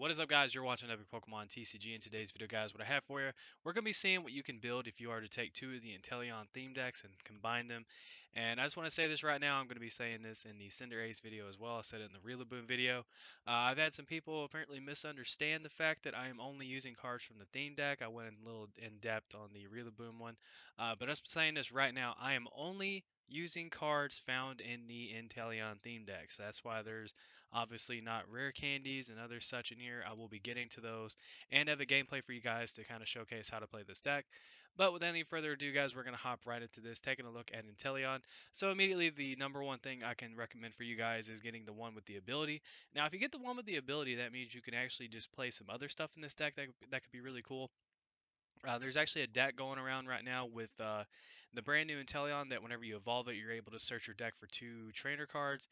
What is up, guys? You're watching Epic Pokemon TCG. In today's video, guys, what I have for you, we're going to be seeing what you can build if you are to take two of the Inteleon theme decks and combine them. And I just want to say this right now, I'm going to be saying this in the Cinder Ace video as well. I said it in the Rillaboom video. I've had some people apparently misunderstand the fact that I am only using cards from the theme deck. I went a little in depth on the Rillaboom one. But I'm saying this right now, I am only using cards found in the Inteleon theme deck. So that's why there's obviously not rare candies and other such in here. I will be getting to those and have a gameplay for you guys to kind of showcase how to play this deck. But with any further ado, guys, we're going to hop right into this, taking a look at Inteleon. So immediately, the number one thing I can recommend for you guys is getting the one with the ability. Now, if you get the one with the ability, that means you can actually just play some other stuff in this deck that could be really cool. There's actually a deck going around right now with the brand new Inteleon that whenever you evolve it, you're able to search your deck for two trainer cards.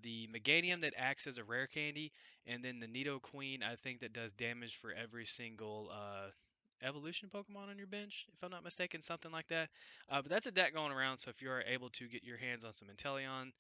The Meganium that acts as a rare candy, and then the Nido Queen, I think that does damage for every single evolution Pokemon on your bench, if I'm not mistaken, something like that. But that's a deck going around, so if you are able to get your hands on some Inteleon,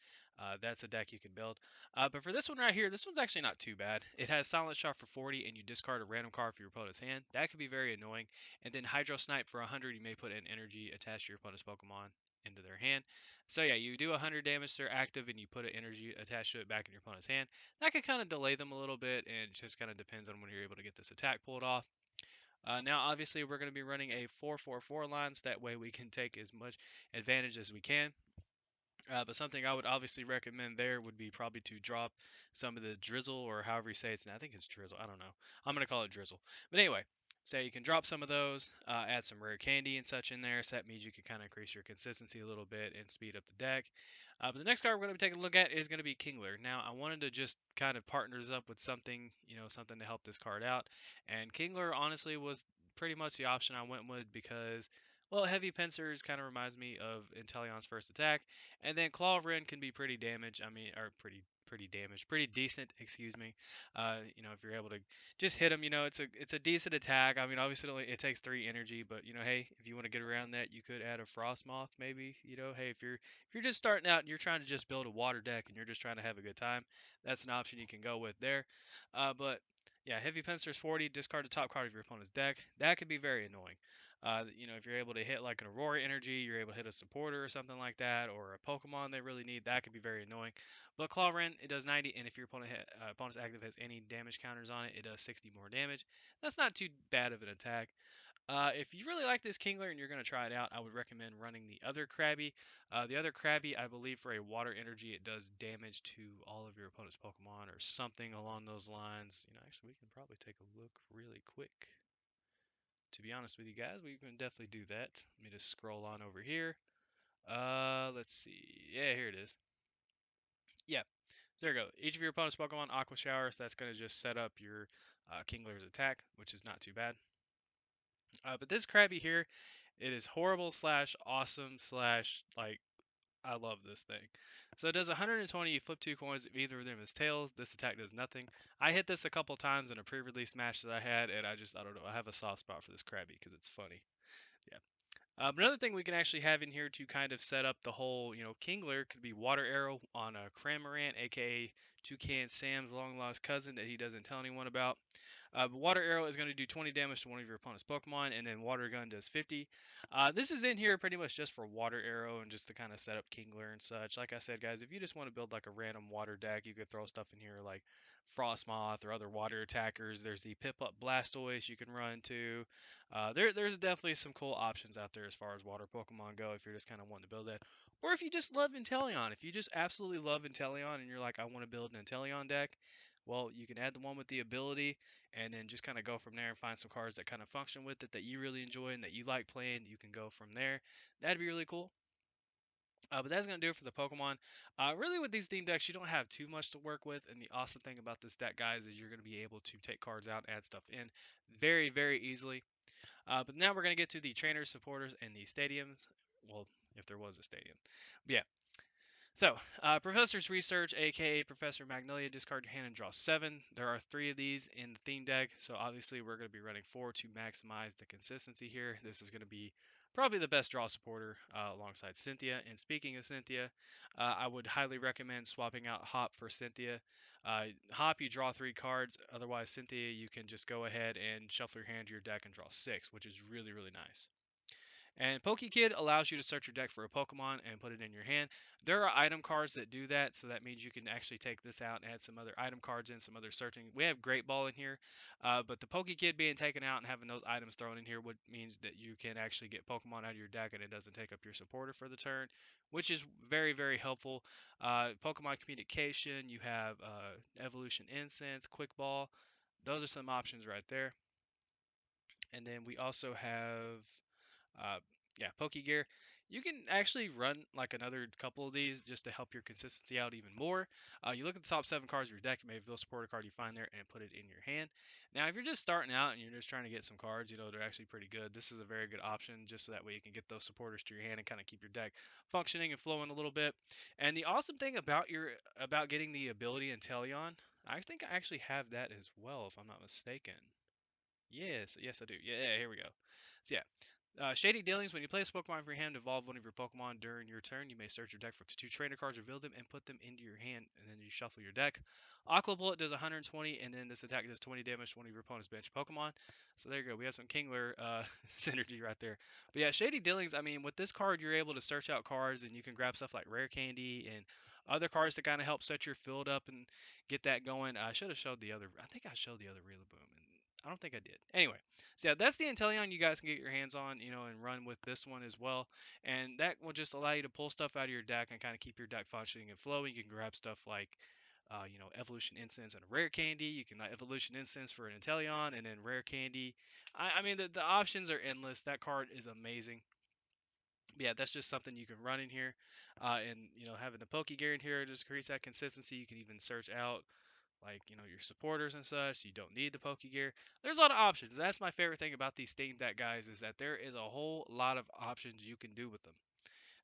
that's a deck you can build. But for this one right here, this one's actually not too bad. It has Silent Shot for 40, and you discard a random card for your opponent's hand. That could be very annoying. And then Hydro Snipe for 100, you may put an energy attached to your opponent's Pokemon into their hand. So yeah, you do 100 damage to their active, and you put an energy attached to it back in your opponent's hand. That could kind of delay them a little bit, and it just kind of depends on when you're able to get this attack pulled off. Now, obviously, we're going to be running a 4-4-4 line, so that way we can take as much advantage as we can. But something I would obviously recommend there would be probably to drop some of the drizzle, or however you say it. I think it's drizzle. I don't know. I'm gonna call it drizzle. But anyway, so you can drop some of those, add some rare candy and such in there. So that means you can kind of increase your consistency a little bit and speed up the deck. But the next card we're gonna be taking a look at is gonna be Kingler. Now I wanted to just kind of partners up with something, something to help this card out. And Kingler honestly was pretty much the option I went with because. Well, Heavy Pincers kind of reminds me of Inteleon's first attack, and then Claw Ren can be pretty damaged. I mean, or pretty damaged, pretty decent. Excuse me. If you're able to just hit him, it's a decent attack. I mean, obviously it takes 3 energy, but hey, if you want to get around that, you could add a Frost Moth maybe. Hey, if you're just starting out and you're trying to just build a water deck and you're just trying to have a good time, that's an option you can go with there. But yeah, Heavy Pincers 40, discard the top card of your opponent's deck. That could be very annoying. If you're able to hit like an Aurora Energy, you're able to hit a supporter or something like that, or a Pokemon they really need, that could be very annoying. But Claw Ren, it does 90, and if your opponent's active has any damage counters on it, it does 60 more damage. That's not too bad of an attack. If you really like this Kingler and you're going to try it out, I would recommend running the other Krabby. The other Krabby, I believe for a water energy, it does damage to all of your opponent's Pokemon or something along those lines. Actually, we can probably take a look really quick. To be honest with you guys, we can definitely do that. Let me just scroll on over here. Let's see. Yeah, here it is. Yeah, there you go. Each of your opponent's Pokemon Aqua Shower, so that's going to just set up your Kingler's attack, which is not too bad. But this Krabby here, it is horrible slash awesome slash like I love this thing. So it does 120. You flip 2 coins. If either of them is tails, this attack does nothing. I hit this a couple times in a pre-release match that I had, and I don't know. I have a soft spot for this Krabby because it's funny. Yeah. But another thing we can actually have in here to kind of set up the whole, Kingler could be Water Arrow on a Cramorant, aka Toucan Sam's long lost cousin that he doesn't tell anyone about. But Water Arrow is going to do 20 damage to one of your opponent's Pokemon, and then Water Gun does 50. This is in here pretty much just for Water Arrow and just to kind of set up Kingler and such. Like I said, guys, if you just want to build like a random water deck, you could throw stuff in here like Frostmoth or other water attackers. There's the Pip Up Blastoise you can run too. There's definitely some cool options out there as far as water Pokemon go if you're just kind of wanting to build that. Or if you just love Inteleon, if you just absolutely love Inteleon and you're like, I want to build an Inteleon deck, well, you can add the one with the ability and then just kind of go from there and find some cards that kind of function with it that you really enjoy and that you like playing. You can go from there. That'd be really cool. But that's going to do it for the Pokemon. Really, with these theme decks, you don't have too much to work with. And the awesome thing about this deck, guys, is you're going to be able to take cards out and add stuff in very, very easily. But now we're going to get to the trainers, supporters, and the stadiums. Well, if there was a stadium. But yeah, so, Professor's Research, aka Professor Magnolia, discard your hand and draw 7. There are 3 of these in the theme deck, so obviously we're going to be running 4 to maximize the consistency here. This is going to be probably the best draw supporter alongside Cynthia. And speaking of Cynthia, I would highly recommend swapping out Hop for Cynthia. Hop, you draw 3 cards. Otherwise, Cynthia, you can just go ahead and shuffle your hand to your deck and draw 6, which is really, really nice. And PokeKid allows you to search your deck for a Pokemon and put it in your hand. There are item cards that do that, so that means you can actually take this out and add some other item cards in, some other searching. We have Great Ball in here, but the PokeKid being taken out and having those items thrown in here would means that you can actually get Pokemon out of your deck and it doesn't take up your supporter for the turn, which is very, very helpful. Pokemon Communication, you have Evolution Incense, Quick Ball. Those are some options right there. And then we also have uh, yeah, Pokegear. You can actually run like another couple of these just to help your consistency out even more. You look at the top 7 cards of your deck, you may reveal a supporter card you find there and put it in your hand. Now, if you're just starting out and you're just trying to get some cards, they're actually pretty good. This is a very good option just so that way you can get those supporters to your hand and kind of keep your deck functioning and flowing a little bit. And the awesome thing about about getting the ability Inteleon, I think I actually have that as well, if I'm not mistaken. Yes, yes, I do. Yeah, here we go. So yeah, Shady Dealings, when you place a Pokemon from your hand, evolve one of your Pokemon during your turn. You may search your deck for 2 trainer cards, reveal them, and put them into your hand, and then you shuffle your deck. Aqua Bullet does 120, and then this attack does 20 damage to one of your opponent's bench Pokemon. So there you go. We have some Kingler synergy right there. But yeah, Shady Dealings, I mean, with this card, you're able to search out cards, and you can grab stuff like Rare Candy and other cards to kind of help set your field up and get that going. I should have showed the other. I think I showed the other Rillaboom, and I don't think I did. Anyway, so yeah, that's the Inteleon you guys can get your hands on, and run with this one as well. And that will just allow you to pull stuff out of your deck and kind of keep your deck functioning and flowing. You can grab stuff like, Evolution Incense and a Rare Candy. You can Evolution Incense for an Inteleon and then Rare Candy. I mean, the options are endless. That card is amazing. But yeah, that's just something you can run in here. And, having the Poke Gear in here just creates that consistency. You can even search out like your supporters and such. You don't need the Poke Gear. There's a lot of options. That's my favorite thing about these Steam Deck guys is that there is a whole lot of options you can do with them,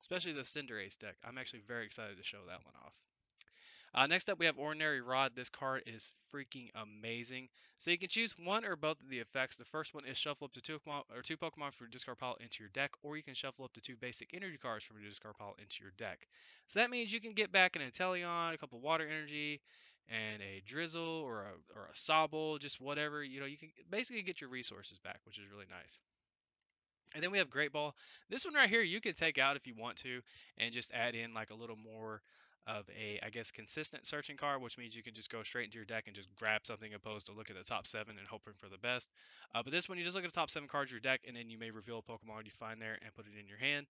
especially the Cinderace deck. I'm actually very excited to show that one off. Next up, we have Ordinary Rod. This card is freaking amazing. So you can choose one or both of the effects. The first one is shuffle up to two Pokemon from your discard pile into your deck, or you can shuffle up to 2 basic energy cards from your discard pile into your deck. So that means you can get back an Inteleon, a couple water energy, and a Drizzle or a Sobble, just whatever. You can basically get your resources back, which is really nice. And then we have Great Ball. This one right here, you can take out if you want to, and just add in like a little more of a, I guess, consistent searching card, which means you can just go straight into your deck and just grab something opposed to look at the top 7 and hoping for the best. But this one, you just look at the top 7 cards of your deck, and then you may reveal a Pokemon you find there and put it in your hand.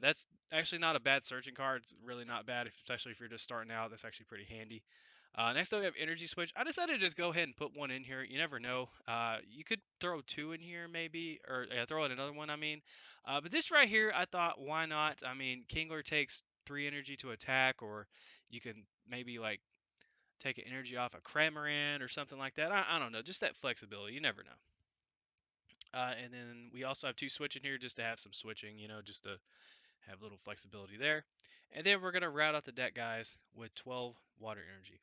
That's actually not a bad searching card. It's really not bad, especially if you're just starting out. That's actually pretty handy. Next up, we have Energy Switch. I decided to just go ahead and put one in here. You never know. You could throw 2 in here, maybe, or yeah, throw in another one, I mean. But this right here, I thought, why not? I mean, Kingler takes 3 energy to attack, or you can maybe, like, take an energy off a Cramorant or something like that. I don't know. Just that flexibility. You never know. And then we also have 2 switch in here just to have some switching, just to have a little flexibility there. And then we're going to route out the deck, guys, with 12 water energy.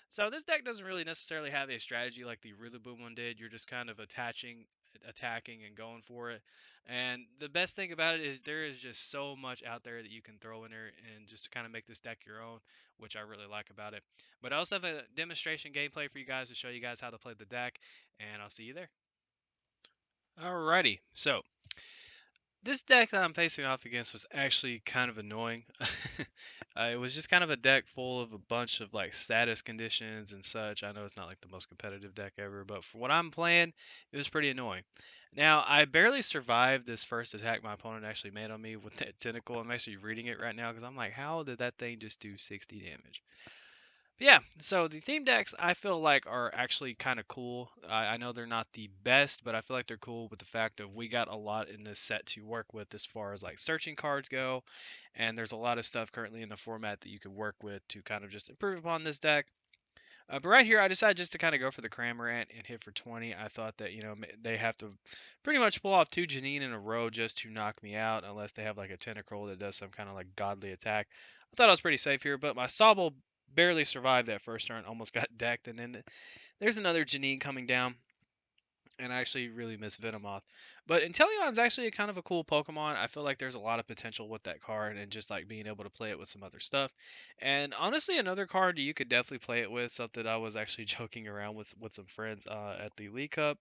So this deck doesn't really necessarily have a strategy like the Rillaboom one did. You're just kind of attacking, and going for it. And the best thing about it is there is just so much out there that you can throw in there and just to kind of make this deck your own, which I really like about it. But I also have a demonstration gameplay for you guys to show you guys how to play the deck, and I'll see you there. Alrighty, so this deck that I'm facing off against was actually kind of annoying. It was just kind of a deck full of a bunch of like status conditions and such. I know it's not like the most competitive deck ever, but for what I'm playing, it was pretty annoying. Now, I barely survived this first attack my opponent actually made on me with that tentacle. I'm actually reading it right now because I'm like, how did that thing just do 60 damage? But yeah, so the theme decks I feel like are actually kind of cool. I know they're not the best, but I feel like they're cool with the fact of we got a lot in this set to work with as far as like searching cards go, and there's a lot of stuff currently in the format that you can work with to kind of just improve upon this deck. But right here, I decided just to kind of go for the Cramorant and hit for 20. I thought that they have to pretty much pull off 2 Janine in a row just to knock me out, unless they have like a Tentacruel that does some kind of like godly attack. I thought I was pretty safe here, but my Sobble barely survived that first turn, almost got decked, and then there's another Janine coming down. and I actually really miss Venomoth. But Inteleon's actually a kind of a cool Pokemon. I feel like there's a lot of potential with that card, and just like being able to play it with some other stuff. And honestly, another card that you could definitely play it with, something I was actually joking around with some friends at the League Cup,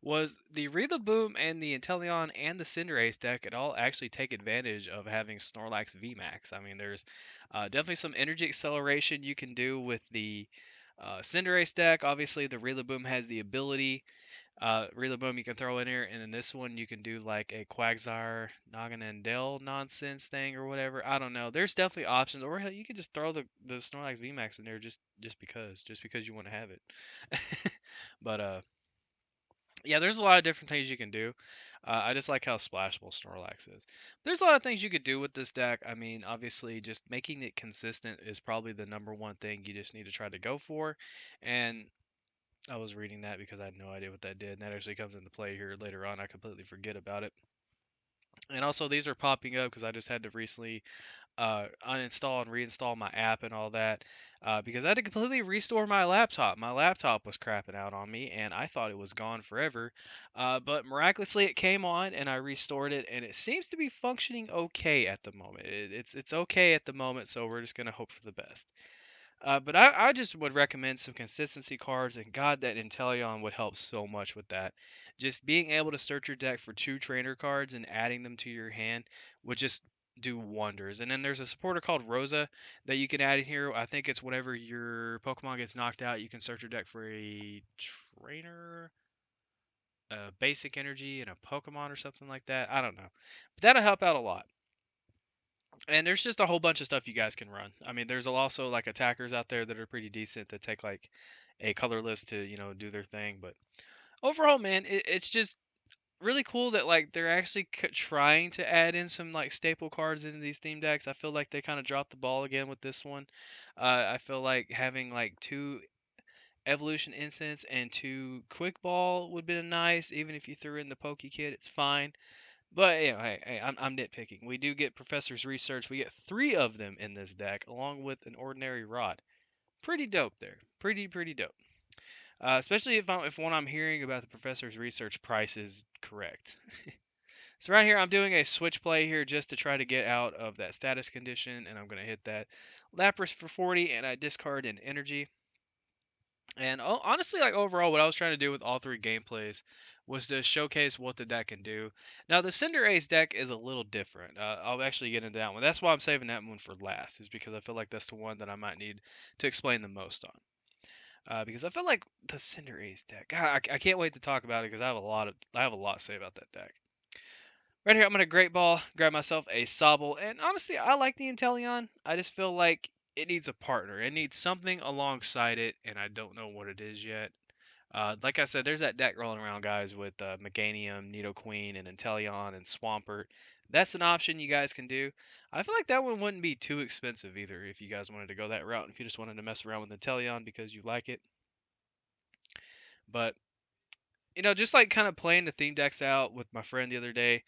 was the Boom and the Inteleon and the Cinderace deck. It all actually take advantage of having Snorlax VMAX. I mean, there's definitely some energy acceleration you can do with the Cinderace deck. Obviously, the Boom has the ability Boom you can throw in here, and in this one you can do like a Quagsire Naganandel nonsense thing or whatever. I don't know. There's definitely options, or hell, you can just throw the Snorlax VMAX in there just because you want to have it. But yeah, there's a lot of different things you can do. I just like how splashable Snorlax is. There's a lot of things you could do with this deck. I mean, obviously, just making it consistent is probably the number one thing you just need to try to go for. And I was reading that because I had no idea what that did, and that actually comes into play here later on. I completely forget about it. And also, these are popping up because I just had to recently uninstall and reinstall my app and all that because I had to completely restore my laptop. My laptop was crapping out on me, and I thought it was gone forever. But miraculously, it came on, and I restored it, and it seems to be functioning okay at the moment. It's okay at the moment, so we're just gonna hope for the best. But I just would recommend some consistency cards, and God, that Inteleon would help so much with that. Just being able to search your deck for two trainer cards and adding them to your hand would just do wonders. And then there's a supporter called Rosa that you can add in here. I think it's whenever your Pokemon gets knocked out, you can search your deck for a trainer, a basic energy, and a Pokemon or something like that. I don't know. But that'll help out a lot. And there's just a whole bunch of stuff you guys can run. I mean, there's also like attackers out there that are pretty decent that take like a colorless to do their thing. But overall, man, it's just really cool that like they're actually trying to add in some like staple cards into these theme decks. I feel like they kind of dropped the ball again with this one. I feel like having like two evolution incense and two quick ball would have been nice. Even if you threw in the Poke Kid, it's fine. But hey, I'm nitpicking. We do get Professor's Research. We get three of them in this deck, along with an ordinary rod. Pretty dope there. Pretty dope. Especially if what I'm hearing about the Professor's Research price is correct. So right here, I'm doing a switch play here just to try to get out of that status condition, and I'm gonna hit that Lapras for 40, and I discard an energy. And honestly, like overall, what I was trying to do with all three gameplays was to showcase what the deck can do. Now, the Cinderace deck is a little different. I'll actually get into that one. That's why I'm saving that one for last, is because I feel like that's the one that I might need to explain the most on. Because I feel like the Cinderace deck, God, I can't wait to talk about it because I have a lot to say about that deck. Right here, I'm gonna Great Ball, grab myself a Sobble, and honestly, I like the Inteleon. I just feel like it needs a partner. It needs something alongside it, and I don't know what it is yet. Like I said, there's that deck rolling around, guys, with Meganium, Nidoqueen, and Inteleon, and Swampert. That's an option you guys can do. I feel like that one wouldn't be too expensive either if you guys wanted to go that route. If you just wanted to mess around with Inteleon because you like it. But just like kind of playing the theme decks out with my friend the other day.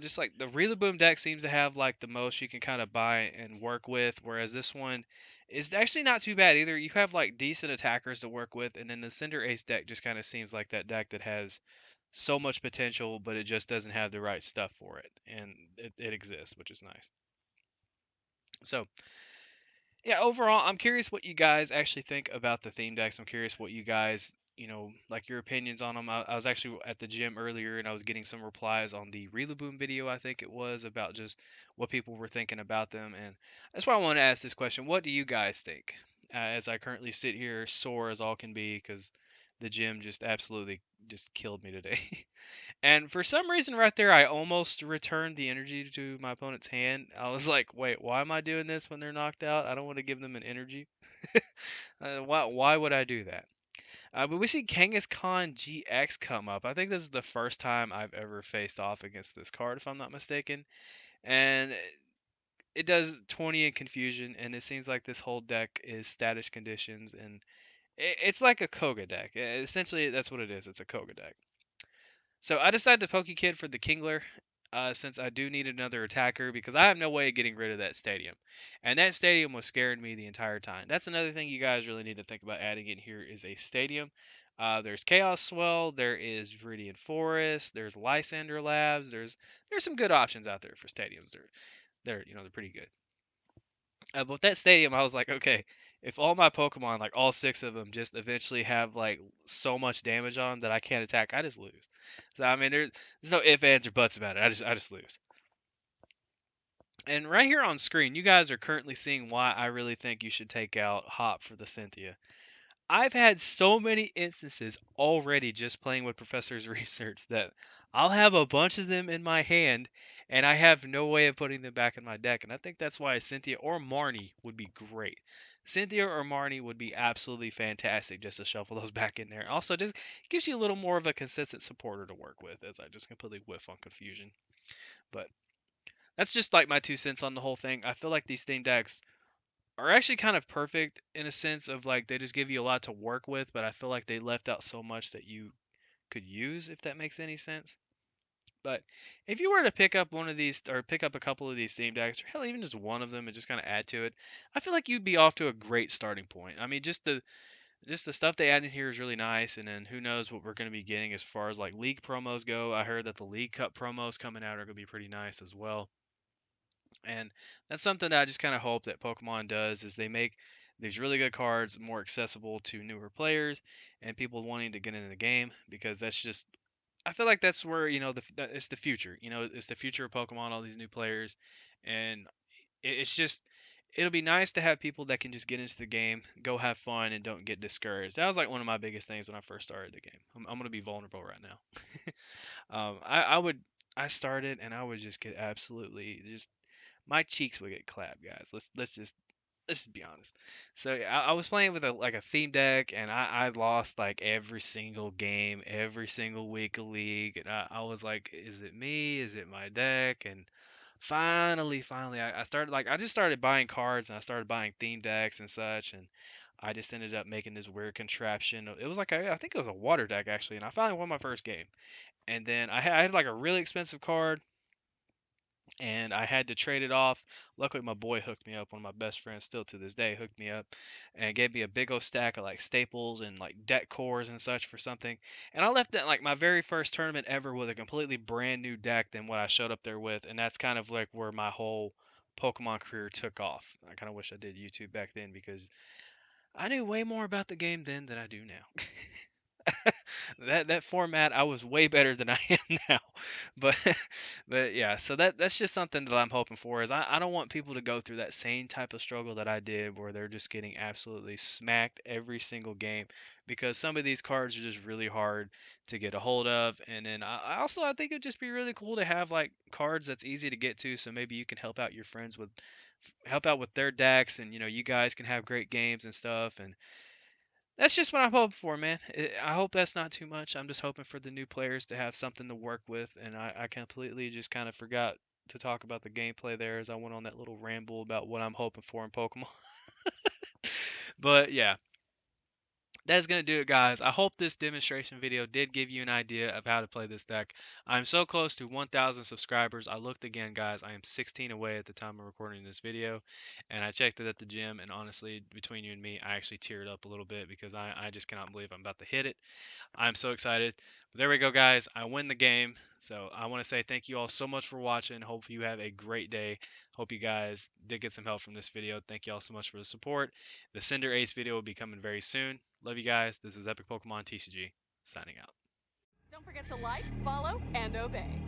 Just like the Boom deck seems to have like the most you can kind of buy and work with, whereas this one is actually not too bad either. You have like decent attackers to work with, and then the Cinder Ace deck just kind of seems like that deck that has so much potential, but it just doesn't have the right stuff for it, and it exists, which is nice. So yeah, overall, I'm curious what you guys actually think about the theme decks. I'm curious what you guys, like your opinions on them. I was actually at the gym earlier and I was getting some replies on the Boom video, I think it was, about just what people were thinking about them. And that's why I want to ask this question. What do you guys think? As I currently sit here sore as all can be because the gym just absolutely just killed me today. And for some reason, right there, I almost returned the energy to my opponent's hand. I was like, wait, why am I doing this when they're knocked out? I don't want to give them an energy. Why would I do that? But we see Kangaskhan GX come up. I think this is the first time I've ever faced off against this card, if I'm not mistaken. And it does 20 in confusion, and it seems like this whole deck is status conditions, and it's like a Koga deck. Essentially, that's what it is. It's a Koga deck. So I decided to Poke Kid for the Kingler, since I do need another attacker because I have no way of getting rid of that stadium. And that stadium was scaring me the entire time. That's another thing you guys really need to think about adding in here is a stadium. There's Chaos Swell, there is Viridian Forest, there's Lysander Labs. There's some good options out there for stadiums. They're pretty good. But with that stadium, I was like, okay, if all my Pokemon, like all six of them, just eventually have like so much damage on them that I can't attack, I just lose. So I mean, there's no ifs, ands, or buts about it. I just lose. And right here on screen, you guys are currently seeing why I really think you should take out Hop for the Cynthia. I've had so many instances already just playing with Professor's Research that I'll have a bunch of them in my hand and I have no way of putting them back in my deck. And I think that's why Cynthia or Marnie would be great. Cynthia or Marnie would be absolutely fantastic just to shuffle those back in there. Also, just gives you a little more of a consistent supporter to work with as I just completely whiff on Confusion. But that's just like my 2 cents on the whole thing. I feel like these theme decks are actually kind of perfect in a sense of like they just give you a lot to work with, but I feel like they left out so much that you could use if that makes any sense. But if you were to pick up one of these or pick up a couple of these theme decks, or hell, even just one of them and just kind of add to it, I feel like you'd be off to a great starting point. I mean, just the stuff they add in here is really nice, and then who knows what we're going to be getting as far as like league promos go. I heard that the League Cup promos coming out are going to be pretty nice as well. And that's something that I just kind of hope that Pokemon does is they make these really good cards more accessible to newer players and people wanting to get into the game because that's just I feel like that's where it's the future. It's the future of Pokemon. All these new players, and it's just it'll be nice to have people that can just get into the game, go have fun, and don't get discouraged. That was like one of my biggest things when I first started the game. I'm gonna be vulnerable right now. I started and I would just get absolutely just my cheeks would get clapped, guys. Let's just be honest. So yeah, I was playing with a theme deck, and I lost like every single game, every single week of league, and I was like, is it me? Is it my deck? And finally, I started like I just started buying cards, and I started buying theme decks and such, and I just ended up making this weird contraption. It was like I think it was a water deck actually, and I finally won my first game. And then I had like a really expensive card and I had to trade it off. Luckily, my boy hooked me up. One of my best friends, still to this day, hooked me up and gave me a big old stack of like staples and like deck cores and such for something. And I left that like my very first tournament ever with a completely brand new deck than what I showed up there with. And that's kind of like where my whole Pokemon career took off. I kind of wish I did YouTube back then because I knew way more about the game then than I do now. That format I was way better than I am now. But but yeah, so that's just something that I'm hoping for is I don't want people to go through that same type of struggle that I did where they're just getting absolutely smacked every single game because some of these cards are just really hard to get a hold of. And then I think it'd just be really cool to have like cards that's easy to get to so maybe you can help out your friends with help out with their decks and you guys can have great games and stuff and that's just what I'm hoping for, man. I hope that's not too much. I'm just hoping for the new players to have something to work with, and I completely just kind of forgot to talk about the gameplay there as I went on that little ramble about what I'm hoping for in Pokemon. But yeah, that's going to do it, guys. I hope this demonstration video did give you an idea of how to play this deck. I'm so close to 1,000 subscribers. I looked again, guys. I am 16 away at the time of recording this video, and I checked it at the gym, and honestly, between you and me, I actually teared up a little bit because I just cannot believe I'm about to hit it. I'm so excited. But there we go, guys. I win the game. So I want to say thank you all so much for watching. Hope you have a great day. Hope you guys did get some help from this video. Thank you all so much for the support. The Cinder Ace video will be coming very soon. Love you guys. This is Epic Pokemon TCG signing out. Don't forget to like, follow, and obey.